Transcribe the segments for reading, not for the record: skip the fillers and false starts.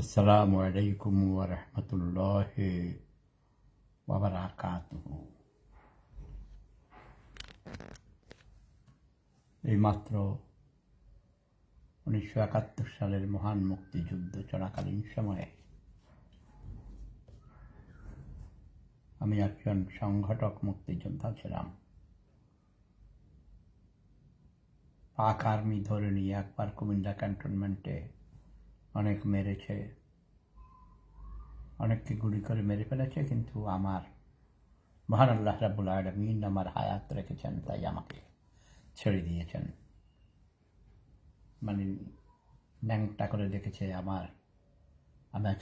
আসসালামু আলাইকুম ওয়া রাহমাতুল্লাহি ওয়া বারাকাতুহু। এইমাত্র 1971 সালের মহান মুক্তিযুদ্ধ চলাকালীন সময়ে আমি একজন সংগঠক মুক্তিযোদ্ধা ছিলাম। পাক আর্মি ধরে নিয়ে একবার কুমিল্লা ক্যান্টনমেন্টে অনেক মেরেছে, অনেককে গুলি করে মেরে ফেলেছে, কিন্তু আমার মহান আল্লাহ রাব্বুল আলামিন আমার হায়াত রেখেছেন, তাই আমাকে ছেড়ে দিয়েছেন। মানে ন্যাংটা করে দেখেছে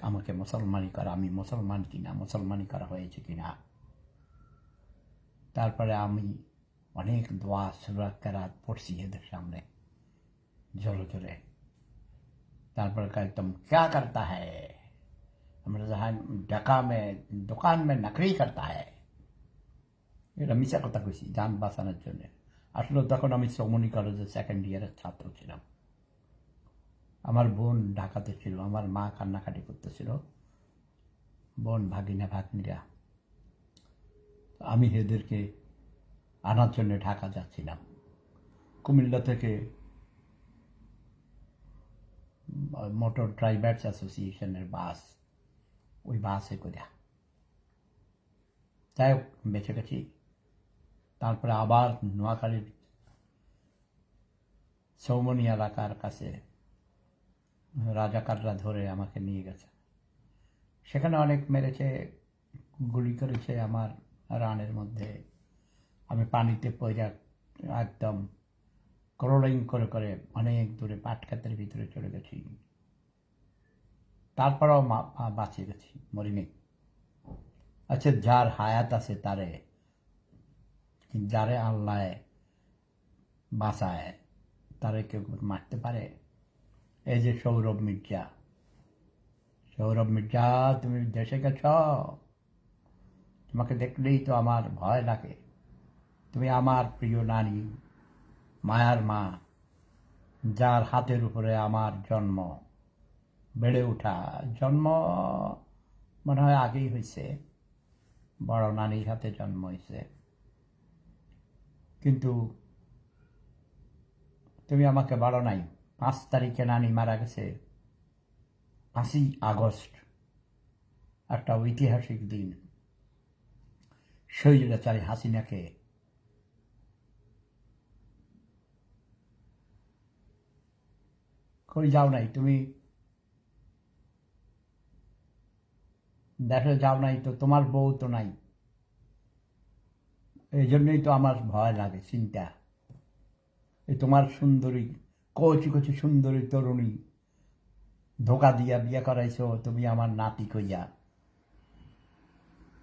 আমাকে মুসলমানি করা, আমি মুসলমান কিনা, মুসলমানি করা হয়েছে কিনা। তারপরে আমি অনেক দোয়া সূরা কেরাত পড়ছি এদের সামনে জোরে জোরে। তারপরে তুম क्या करता है, আমরা ঢাকা মে দোকান মে নকরি করতা है। এটা মিশা কথা কইছি যান বাঁচানোর জন্য। আসলে তখন আমি চৌমনি কলেজের সেকেন্ড ইয়ারের ছাত্র ছিলাম। আমার বোন ঢাকাতে ছিল, আমার মা কান্নাকাটি করতেছিল, বোন ভাগিনীরা। আমি এদেরকে আনার জন্য ঢাকা যাচ্ছিলাম। কুমিল্লা থেকে মোটর ড্রাইভার্স অ্যাসোসিয়েশনের বাস, ওই বাসে করে যাই হোক বেঁচে গেছি। তারপরে আবার নোয়াখালীর চৌমনি এলাকার কাছে রাজাকাররা ধরে আমাকে নিয়ে গেছে। সেখানে অনেক মেরেছে, গুলি করেছে আমার রানের মধ্যে। আমি পানিতে পড়ে একদম ক্রলিং করে করে অনেক দূরে পাটক্ষেতের ভিতরে চলে গেছি। তারপরেও বাঁচিয়ে গেছি, মরিনি। আচ্ছা, যার হায়াত আছে যারে আল্লাহ বাঁচায় তারে কেউ মারতে পারে? এই যে সৌরভ মির্জা, তুমি দেশে গেছ, তোমাকে দেখলেই তো আমার ভয় লাগে। তুমি আমার প্রিয় নারী, মায়ার মা, যার হাতের উপরে আমার জন্ম, বেড়ে ওঠা। জন্ম মনে হয় আগেই হয়েছে, বড় নানির হাতে জন্ম হয়েছে, কিন্তু তুমি আমাকে বলো নাই। 5 তারিখে নানি মারা গেছে, 5ই আগস্ট, একটা ঐতিহাসিক দিন। স্বৈরাচারী হাসিনাকে কই যাও নাই, তুমি দেশে যাও নাই তো, তোমার বউ তো নাই। এই জন্যই তো আমার ভয় লাগে, চিন্তা। এই তোমার সুন্দরী, কচি কচি সুন্দরী তরুণী ধোকা দিয়া বিয়ে করাইছো তুমি আমার নাতি কইয়া।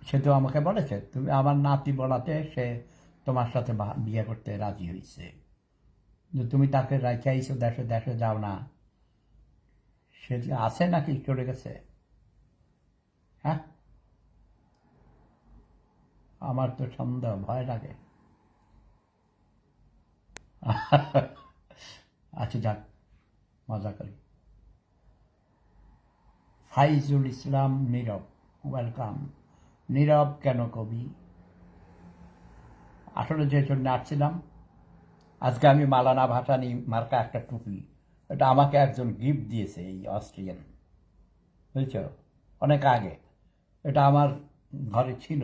সে তো আমাকে বলেছে তুমি আমার নাতি বলাতে সে তোমার সাথে বিয়ে করতে রাজি হয়েছে। তুমি তাকে রাখাইছো দেশে, দেশে যাও না, সে আছে নাকি চলে গেছে? হ্যাঁ, আমার তো সন্দেহ, ভয় লাগে। আচ্ছা যাক, মজা করি। ফাইজুল ইসলাম নীরব, ওয়েলকাম। নীরব কেন কবি? আসলে যে জন্য আসছিলাম, আজকে আমি মালানা ভাসানী মার্কা একটা টুপি, এটা আমাকে একজন গিফট দিয়েছে, এই অস্ট্রিয়ান, বুঝছ, অনেক আগে। এটা আমার ঘরে ছিল,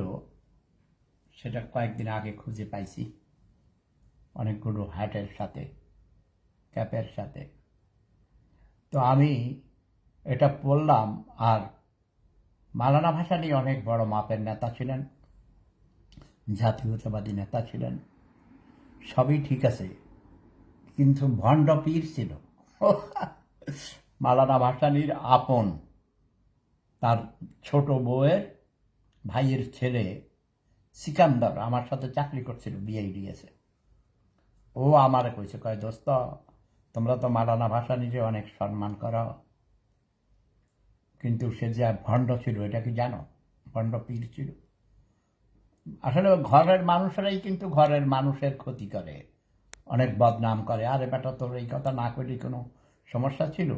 সেটা কয়েকদিন আগে খুঁজে পাইছি, অনেকগুলো হ্যাটের সাথে, ক্যাপের সাথে। তো আমি এটা পড়লাম। আর মাওলানা ভাসানী অনেক বড় মাপের নেতা ছিলেন, জাতীয়তাবাদী নেতা ছিলেন, সবই ঠিক আছে, কিন্তু ভণ্ড পীর ছিল। মাওলানা ভাসানীর আপন, তার ছোট বউয়ের ভাইয়ের ছেলে সিকান্দার আমার সাথে চাকরি করছিল বিআইডিএসে। ও আমারে কইছে, কয় দোস্ত, তোমরা তো মাওলানা ভাসানীকে অনেক সম্মান করো, কিন্তু সে যে ভণ্ড ছিল এটা কি জানো? ভণ্ড পীর ছিল। আসলে ঘরের মানুষেরাই কিন্তু ঘরের মানুষের ক্ষতি করে, অনেক বদনাম করে। আরে বেটা, তোর এই কথা না করলে কোনো সমস্যা ছিল?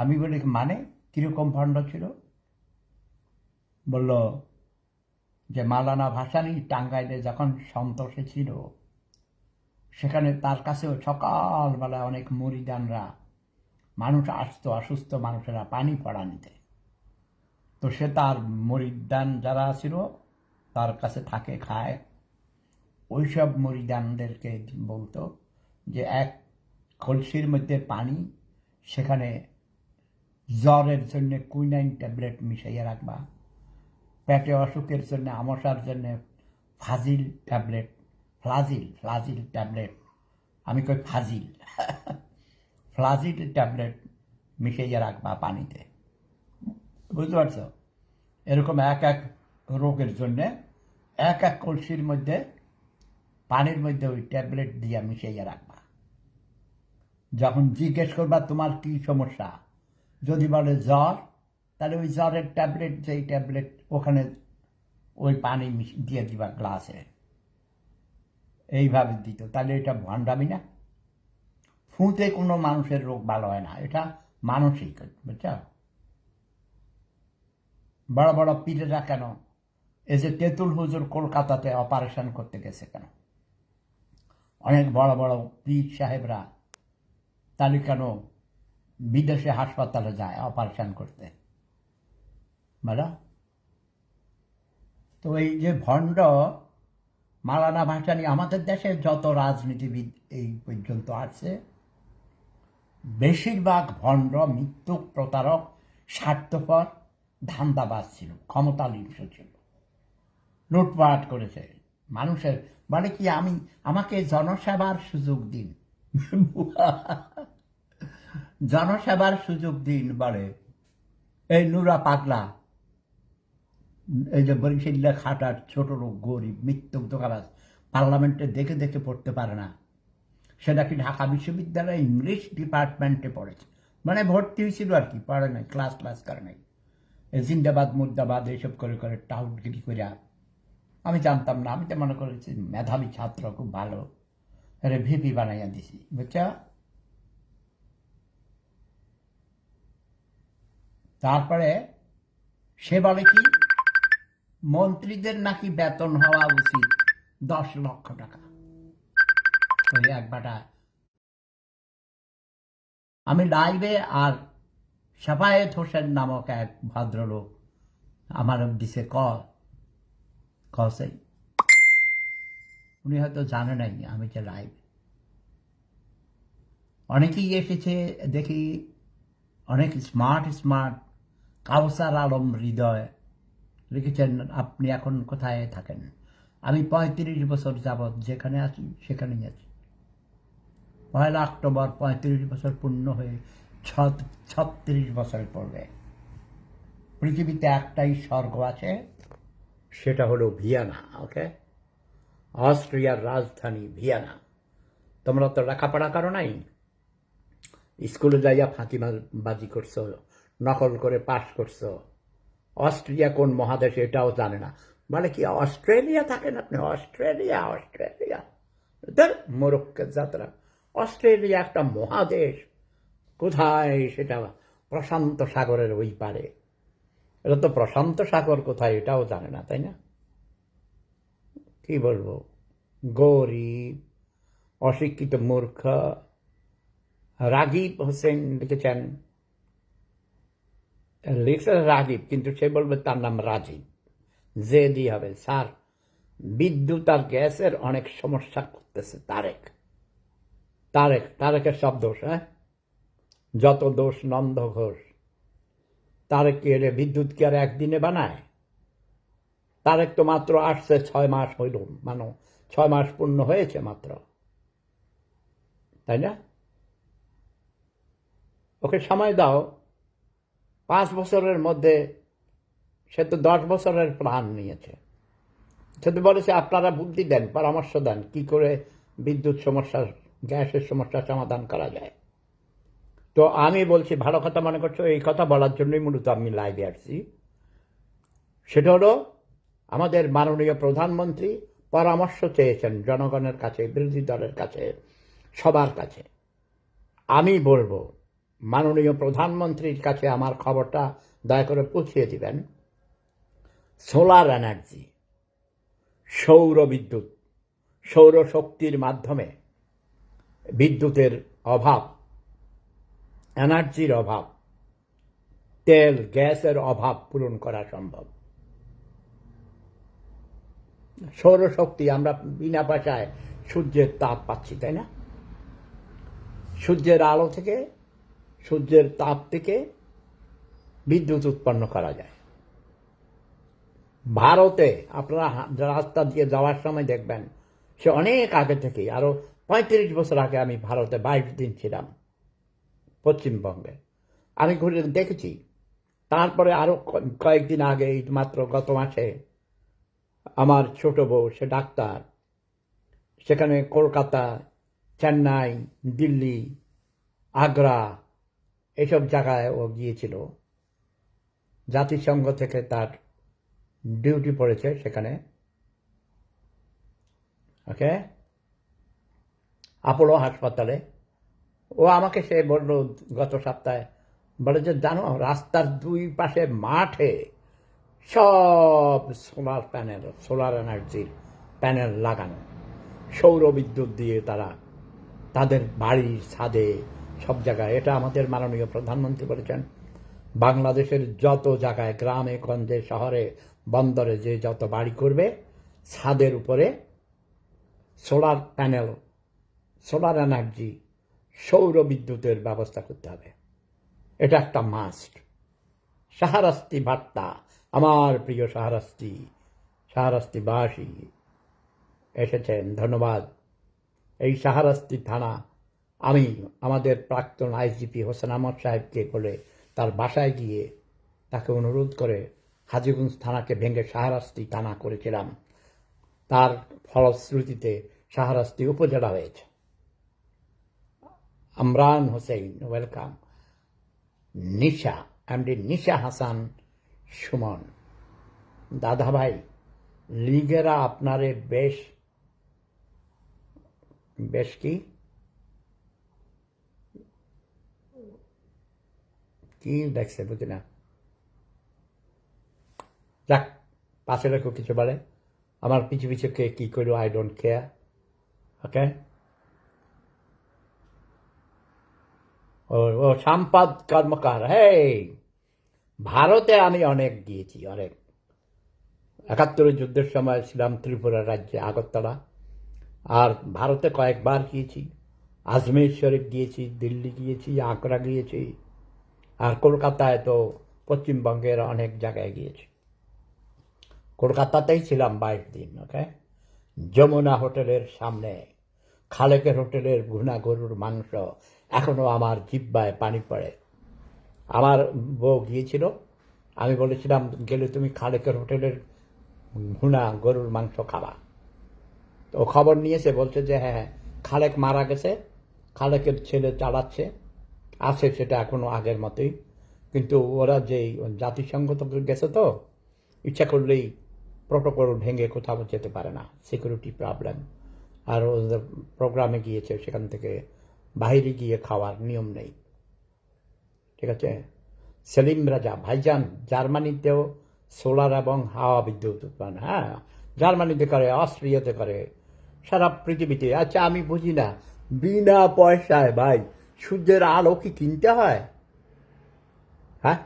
আমি বলি মানে কীরকম ভণ্ড ছিল? বলল যে মাওলানা ভাসানী টাঙ্গাইলে যখন সন্তোষে ছিল, সেখানে তার কাছেও সকালবেলা অনেক মুরিদানরা, মানুষ আসতো, অসুস্থ মানুষেরা পানি পড়া নিতে। তো সে তার মুরিদান যারা ছিল তার কাছে থাকে, খায়। ওইসব মুরিদানদেরকে বলতো যে এক কলসির মধ্যে পানি, সেখানে জ্বরের জন্য কুইনাইন ট্যাবলেট মিশাইয়া রাখবা, পেটে অসুখের জন্য, আমশার জন্য ফাজিল ট্যাবলেট, ফ্লাজিল ট্যাবলেট, আমি কই ফাজিল ফ্লাজিল ট্যাবলেট মিশাইয়া রাখবা পানিতে। বুঝতে পারছো? এরকম এক এক রোগের জন্যে এক এক কলসির মধ্যে পানির মধ্যে ওই ট্যাবলেট দিয়ে মিশাইয়া রাখবা। যখন জিজ্ঞেস করবা তোমার কি সমস্যা, যদি বলে জ্বর, তাহলে ওই জ্বরের ট্যাবলেট, যেই ট্যাবলেট ওখানে ওই পানি দিয়ে দিবা গ্লাসে, এইভাবে দিত। তাহলে এটা ভণ্ডামি না? ফুঁতে কোনো মানুষের রোগ ভালো হয় না, এটা মানসিক, বুঝছ? বড় বড় পীরেরা কেন, এই যে তেঁতুল হুজুর কলকাতাতে অপারেশন করতে গেছে কেন, অনেক বড় বড় পীর সাহেবরা, তাহলে কেন বিদেশে হাসপাতালে যায় অপারেশন করতে, বলো? তো এই যে ভণ্ড মাওলানা ভাসানী, আমাদের দেশে যত রাজনীতিবিদ এই পর্যন্ত আছে, বেশিরভাগ ভণ্ড, মিথ্যুক, প্রতারক, স্বার্থপর, ধান্দাবাজ ছিল, ক্ষমতা লিপ্স ছিল, লুটপাট করেছে মানুষের। মানে কি, আমাকে জনসেবার সুযোগ দিন, জনসেবার সুযোগ দিন বলে এই নুরা পাগলা, এই যে বরিশাল্লা খাটার ছোট লোক, গরিব, মৃত্যুক, দোকাবাজ, পার্লামেন্টে দেখে দেখে পড়তে পারে না, সে নাকি ঢাকা বিশ্ববিদ্যালয়ে ইংলিশ ডিপার্টমেন্টে পড়েছে, মানে ভর্তি হয়েছিল আর কি, পড়ে নাই, ক্লাস করে নাই, জিন্দাবাদ মুর্দাবাদ এইসব করে করে টাউটগিরি করে। আমি জানতাম না, আমি তো মনে করেছি মেধাবী ছাত্র, খুব ভালো, আরে ভিপি বানাইয়া দিছি, বুঝছা? তারপরে সে বলে কি, মন্ত্রীদের নাকি বেতন হওয়া উচিত 10 লক্ষ টাকা। ওই একবারটা আমি লাইভে, আর শাফায়েত হোসেন নামক এক ভদ্রলোক আমার দিছে কসেই, উনি হয়তো জানে নাই আমি যে লাইভ। অনেকেই এসেছে দেখি, অনেক স্মার্ট, কাউসার আলম হৃদয় লিখেছেন, আপনি এখন কোথায় থাকেন? আমি 35 বছর যাবৎ যেখানে আছি সেখানেই আছি। 1 অক্টোবর 35 বছর পূর্ণ হয়ে 36 বছর পড়বে। পৃথিবীতে একটাই স্বর্গ আছে, সেটা হলো ভিয়েনা। ওকে, অস্ট্রিয়ার রাজধানী ভিয়েনা। তোমরা তো লেখাপড়া করো নাই, স্কুলে যাইয়া ফাঁকিবাজি করছো, নকল করে পাশ করছো। অস্ট্রিয়া কোন মহাদেশে এটাও জানে না, বলে কি অস্ট্রেলিয়া থাকেন আপনি? অস্ট্রেলিয়া মোরক্কের যাত্রা। অস্ট্রেলিয়া একটা মহাদেশ, কোথায় সেটা? প্রশান্ত সাগরের ওই পারে। এটা তো প্রশান্ত সাগর কোথায় এটাও জানে না, তাই না? কি বলবো, গরিব, অশিক্ষিত, মূর্খ। রাগিব হোসেন লিখেছেন, লিখছে রাগিব, কিন্তু সে বলবে তার নাম রাজীব, যে দিয়ে হবে। স্যার, বিদ্যুৎ আর গ্যাসের অনেক সমস্যা করতেছে তারেকের সব দোষ। হ্যাঁ, যত দোষ নন্দ ঘোষ। তারেক কি এলে বিদ্যুৎ কি আর একদিনে বানায়? তারেক তো মাত্র আসছে 6 মাস হইল, 6 মাস পূর্ণ হয়েছে মাত্র, তাই না? ওকে সময় দাও, 5 বছরের মধ্যে। সে তো 10 বছরের প্ল্যান নিয়েছে। সে তো বলেছে আপনারা বুদ্ধি দেন, পরামর্শ দেন, কি করে বিদ্যুৎ সমস্যা, গ্যাসের সমস্যার সমাধান করা যায়। তো আমি বলছি, ভালো কথা মনে করছো, এই কথা বলার জন্যই মূলত আমি লাইভে আসছি। সেটা হলো, আমাদের মাননীয় প্রধানমন্ত্রী পরামর্শ চেয়েছেন জনগণের কাছে, বিরোধী দলের কাছে, সবার কাছে। আমি বলবো মাননীয় প্রধানমন্ত্রীর কাছে আমার খবরটা দয়া করে পৌঁছিয়ে দিবেন। সোলার এনার্জি, সৌর বিদ্যুৎ, সৌরশক্তির মাধ্যমে বিদ্যুতের অভাব, এনার্জির অভাব, তেল গ্যাসের অভাব পূরণ করা সম্ভব। সৌরশক্তি আমরা বিনা পয়সায় সূর্যের তাপ পাচ্ছি, তাই না? সূর্যের আলো থেকে, সূর্যের তাপ থেকে বিদ্যুৎ উৎপন্ন করা যায়। ভারতে আপনারা রাস্তা দিয়ে যাওয়ার সময় দেখবেন, সে অনেক আগে থেকেই, আরো 35 বছর আগে আমি ভারতে 22 দিন ছিলাম পশ্চিমবঙ্গে, আমি ঘুরে দেখেছি। তারপরে আরো কয়েকদিন আগে, মাত্র গত মাসে, আমার ছোট বউ, সে ডাক্তার, সেখানে কলকাতা, চেন্নাই, দিল্লি, আগ্রা এসব জায়গায় ও গিয়েছিল। জাতিসংঘ থেকে তার ডিউটি পড়েছে সেখানে, ওকে, আপোলো হাসপাতালে। ও আমাকে সে বলল গত সপ্তাহে, বলে যে জানো, রাস্তার দুই পাশে মাঠে সব সোলার প্যানেল, সোলার এনার্জির প্যানেল লাগানো, সৌর বিদ্যুৎ দিয়ে তারা তাদের বাড়ির ছাদে সব জায়গায়। এটা আমাদের মাননীয় প্রধানমন্ত্রী বলেছেন, বাংলাদেশের যত জায়গায়, গ্রামে গঞ্জে, শহরে, বন্দরে যে যত বাড়ি করবে, ছাদের উপরে সোলার প্যানেল, সোলার এনার্জি, সৌর বিদ্যুতের ব্যবস্থা করতে হবে। এটা একটা মাস্ট। শাহরাস্তি বার্তা, আমার প্রিয় শাহরাস্তিবাসী এসেছেন, ধন্যবাদ। এই শাহরাস্তি থানা, আমি আমাদের প্রাক্তন আইজিপি হোসেন আহমদ সাহেবকে বলে তার বাসায় গিয়ে তাকে অনুরোধ করে হাজীগঞ্জ থানাকে ভেঙে শাহরাস্তি থানা করেছিলাম। তার ফলশ্রুতিতে শাহরাস্তি উপজেলা হয়েছে। আমরান হোসেন, ওয়েলকাম। নিশা, এমডি নিশা হাসান সুমন, দাদা ভাই, লীগেরা আপনারে বেশ কি দেখছে বুঝি না। যাক, পাশে রেখো, কিছু বলে আমার পিছু পিছু কে কি করো, আই ডোন্ট কেয়ার, ওকে। ও সম্পদ কর্মকার, হে, ভারতে আমি অনেক গিয়েছি, অনেক। 71 যুদ্ধের সময় ছিলাম ত্রিপুরা রাজ্যে, আগরতলা। আর ভারতে কয়েকবার গিয়েছি, আজমের শরীফ গিয়েছি, দিল্লি গিয়েছি, আগ্রা গিয়েছি, আর কলকাতায় তো পশ্চিমবঙ্গের অনেক জায়গায় গিয়েছি। কলকাতাতেই ছিলাম 22 দিন, ওকে। যমুনা হোটেলের সামনে, খালেকের হোটেলের ভুনা গরুর মাংস এখনো আমার জিহ্বায় পানি পড়ে। আমার বউ গিয়েছিল, আমি বলেছিলাম গেলে তুমি খালেকের হোটেলের ভুনা গরুর মাংস খাবা। তো খবর নিয়েছে, বলছে যে হ্যাঁ, খালেক মারা গেছে, খালেকের ছেলে চালাচ্ছে, আছে সেটা এখনো আগের মতোই। কিন্তু ওরা যেই জাতিসংঘ তো গেছে, তো ইচ্ছা করলেই প্রোটোকল ভেঙে কোথাও যেতে পারে না, সিকিউরিটি প্রবলেম। আর ওদের প্রোগ্রামে গিয়েছে, সেখান থেকে বাইরে গিয়ে খাওয়ার নিয়ম নেই, ঠিক আছে। সেলিম রাজা, ভাইজান, জার্মানিতেও সোলার এবং হাওয়া বিদ্যুৎ উৎপাদন, হ্যাঁ, জার্মানিতে করে, অস্ট্রিয়াতে করে, সারা পৃথিবীতে। আচ্ছা, আমি বুঝি না, বিনা পয়সায় ভাই সূর্যের আলো কি কিনতে হয়? হ্যাঁ,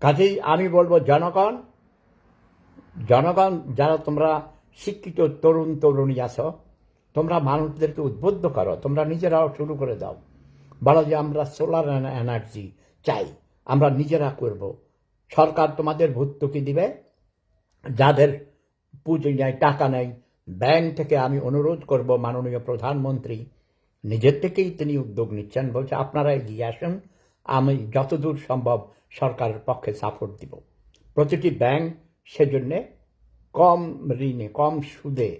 কাজেই আমি বলবো, জনগণ, যারা তোমরা শিক্ষিত তরুণ তরুণী আছো, তোমরা মানুষদেরকে উদ্বুদ্ধ করো, তোমরা নিজেরাও শুরু করে দাও, বলো যে আমরা সোলার এনার্জি চাই, আমরা নিজেরা করব। সরকার তোমাদের ভর্তুকি দিবে, যাদের পুঁজি নেই, টাকা নেই, ব্যাংক থেকে আমি অনুরোধ করব, মাননীয় প্রধানমন্ত্রী নিজের থেকেই তিনি উদ্যোগ নিচ্ছেন, বলছে আপনারা এগিয়ে আসুন, আমি যতদূর সম্ভব সরকারের পক্ষে সাপোর্ট দিব। প্রতিটি ব্যাংক সেজন্যে কম ঋণে, কম সুদে,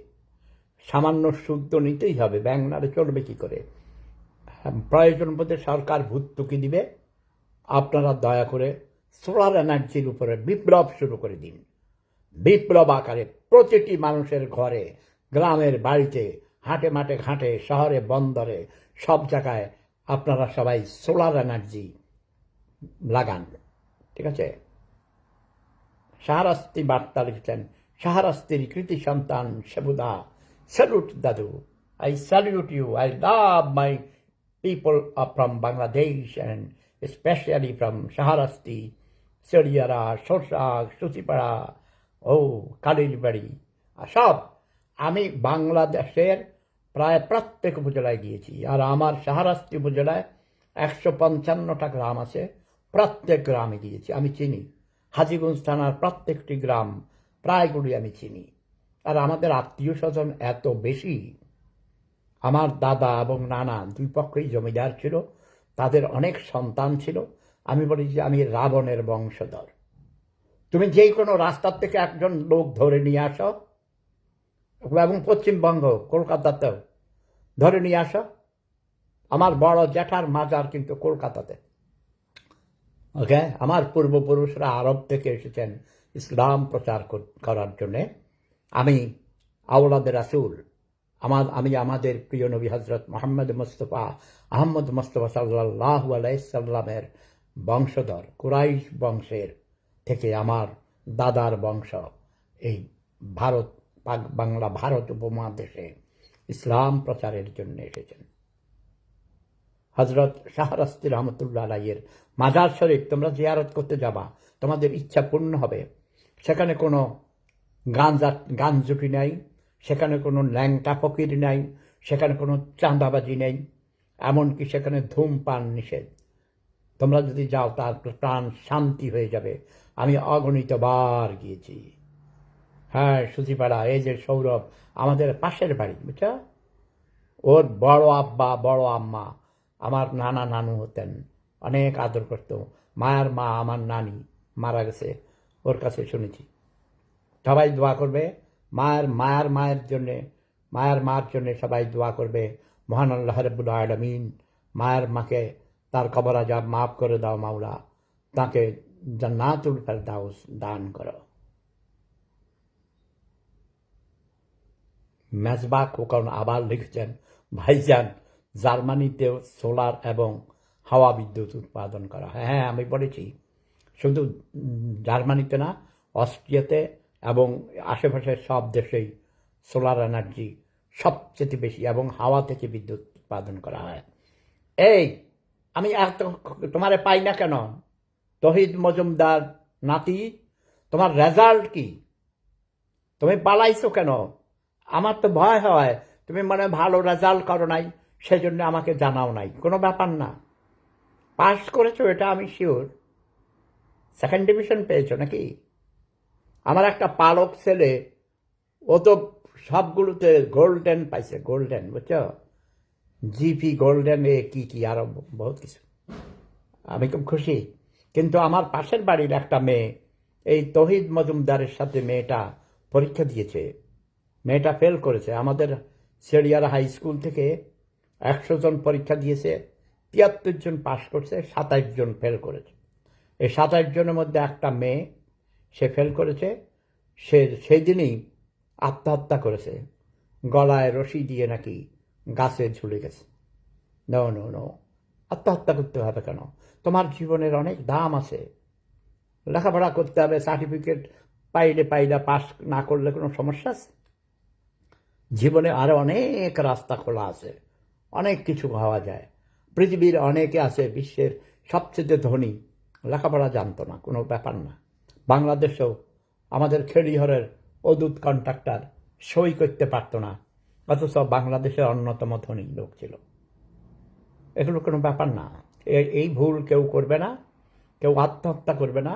সামান্য সুদ তো নিতেই হবে, ব্যাংক নারে চলবে কী করে, প্রয়োজন বোধে সরকার ভর্তুকি দিবে। আপনারা দয়া করে সোলার এনার্জির উপরে বিপ্লব শুরু করে দিন, বিপ্লব আকারে প্রতিটি মানুষের ঘরে, গ্রামের বাড়িতে, হাটে মাঠে ঘাটে, শহরে বন্দরে, সব জায়গায় আপনারা সবাই সোলার এনার্জি লাগান, ঠিক আছে? শাহরাস্তি বার্তা লিখছেন, শাহরাস্তির কৃতি সন্তান সেবুদা, স্যালুট দাদু, I salute you, I love my people from Bangladesh and specially from Shahrasti, Choriyara, Sorsag, Sutipara, ও কালিরবাড়ি, সব। আমি বাংলাদেশের প্রায় প্রত্যেক উপজেলায় গিয়েছি, আর আমার শাহরাস্তি উপজেলায় 155টা গ্রাম আছে, প্রত্যেক গ্রামে গিয়েছি, আমি চিনি। হাজীগঞ্জ থানার প্রত্যেকটি গ্রাম প্রায়গুলি আমি চিনি। আর আমাদের আত্মীয় স্বজন এত বেশি, আমার দাদা এবং নানা দুই পক্ষেই জমিদার ছিল, তাদের অনেক সন্তান ছিল। আমি বলি যে আমি রাবণের বংশধর। তুমি যে কোনো রাস্তার থেকে একজন লোক ধরে নিয়ে আসো, এবং পশ্চিমবঙ্গ কলকাতাতেও ধরে নিয়ে আসো, আমার বড় জ্যাঠার মাজার কিন্তু কলকাতাতে। ওকে, আমার পূর্বপুরুষরা আরব থেকে এসেছেন ইসলাম প্রচার করার জন্যে। আমি আওলাদে রাসূল, আমি আমাদের প্রিয় নবী হজরত আহমদ মুস্তফা সাল্লাল্লাহু আলাইহি সাল্লামের বংশধর, কুরাইশ বংশের থেকে আমার দাদার বংশ এই ভারত, বাংলা ভারত উপমহাদেশে ইসলাম প্রচারের জন্য এসেছেন। হজরত শাহরাস্তি রহমতুল্লাহ আলাইহির মাজার শরীফ তোমরা জিয়ারত করতে যাবা, তোমাদের ইচ্ছা পূর্ণ হবে। সেখানে কোনো গাঞ্জুটি নাই, সেখানে কোনো ল্যাংটা ফকির নাই, সেখানে কোনো চাঁদাবাজি নেই, এমনকি সেখানে ধূমপান নিষেধ। তোমরা যদি যাও তার প্রাণ শান্তি হয়ে যাবে। আমি অগণিতবার গিয়েছি। হ্যাঁ, সুতিপাড়া, এই যে সৌরভ আমাদের পাশের বাড়ি, বুঝছো? ওর বড় আব্বা বড় আম্মা আমার নানা নানু হতেন, অনেক আদর করতো। মায়ের মা আমার নানি মারা গেছে, ওর কাছে শুনেছি। সবাই দোয়া করবে মায়ের জন্যে, মায়ের মার জন্যে সবাই দোয়া করবে। মহান আল্লাহ রাব্বুল আলামিন মায়ের মাকে তার কবর আযাব মাফ করে দাও মাওলা, তাকে জান্নাতুল ফেরদাউস দান করো। মেজবা খোকন আবার লিখছেন, ভাইজান জার্মানিতেও সোলার এবং হাওয়া বিদ্যুৎ উৎপাদন করা হয়। হ্যাঁ, আমি বলেছি, শুধু জার্মানিতে না, অস্ট্রিয়াতে এবং আশেপাশের সব দেশেই সোলার এনার্জি সবচেয়ে বেশি এবং হাওয়া থেকে বিদ্যুৎ উৎপাদন করা হয়। এই আমি এত তোমারে পাই না কেন? তহিদ মজুমদার নাতি, তোমার রেজাল্ট কি? তুমি পালাইছো কেন? আমার তো ভয় হয় তুমি মানে ভালো রেজাল্ট করো নাই, সেজন্য আমাকে জানাও নাই। কোনো ব্যাপার না, পাস করেছো এটা আমি শিওর। সেকেন্ড ডিভিশন পেয়েছো নাকি? আমার একটা পালক ছেলে, ও তো সবগুলোতে গোল্ডেন পাইছে, গোল্ডেন, বুঝছো? জিপি গোল্ডেন, এ কি আরো বহুত কিছু। আমি খুব খুশি। কিন্তু আমার পাশের বাড়ির একটা মেয়ে, এই তহিদ মজুমদারের সাথে মেয়েটা পরীক্ষা দিয়েছে, মেয়েটা ফেল করেছে। আমাদের শেরিয়ার হাই স্কুল থেকে 100 জন পরীক্ষা দিয়েছে, 73 জন পাশ করছে, 27 জন ফেল করেছে। এই 27 জনের মধ্যে একটা মেয়ে, সে ফেল করেছে। সে সেই দিনই আত্মহত্যা করেছে, গলায় রশি দিয়ে নাকি গাছে ঝুলে গেছে। নো নো নো, আত্মহত্যা করতে হবে কেন? তোমার জীবনের অনেক দাম আছে, লেখাপড়া করতে হবে, সার্টিফিকেট পাইলে পাস না করলে কোনো সমস্যা আছে? জীবনে আরও অনেক রাস্তা খোলা আছে, অনেক কিছু হওয়া যায়। পৃথিবীর অনেকে আছে বিশ্বের সবচেয়ে ধনী, লেখাপড়া জানতো না, কোনো ব্যাপার না। বাংলাদেশেও আমাদের খেলিহরের অদূত কন্ট্রাক্টর সই করতে পারতো না, অথচ বাংলাদেশের অন্যতম ধনী লোক ছিল। এগুলো কোনো ব্যাপার না। এই ভুল কেউ করবে না, কেউ আত্মহত্যা করবে না।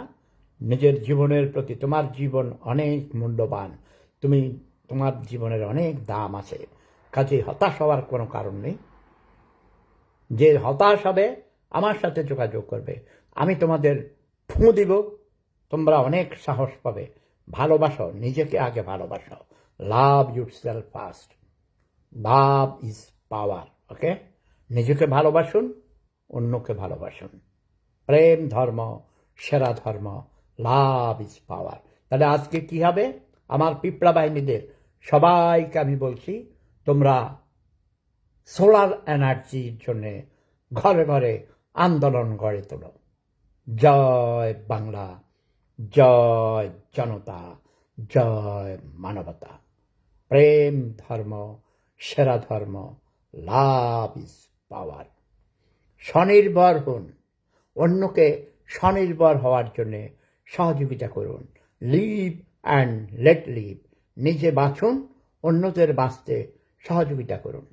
নিজের জীবনের প্রতি, তোমার জীবন অনেক মূল্যবান, তোমার জীবনের অনেক দাম আছে, কাজে হতাশ হওয়ার কোনো কারণ নেই। যে হতাশ হবে আমার সাথে যোগাযোগ করবে, আমি তোমাদের ফুঁ দিব, তোমরা অনেক সাহস পাবে। ভালোবাসো, নিজেকে আগে ভালোবাসো। Love yourself first, love is power. Okay, নিজেকে ভালোবাসুন, অন্যকে ভালোবাসুন। প্রেম ধর্ম, সেরা ধর্ম, লাভ ইজ পাওয়ার। তাহলে আজকে কি হবে? আমার পিঁপড়া বাহিনীদের সবাইকে আমি বলছি, তোমরা সোলার এনার্জির জন্যে ঘরে ঘরে আন্দোলন গড়ে তোলো। জয় বাংলা, জয় জনতা, জয় মানবতা। প্রেম ধর্ম, সেরা ধর্ম, লাভ ইজ পাওয়ার। স্বনির্ভর হন, অন্যকে স্বনির্ভর হওয়ার জন্য সহযোগিতা করুন। Live and let live. নিজে বাঁচুন, অন্যদের বাঁচতে সহযোগিতা করুন।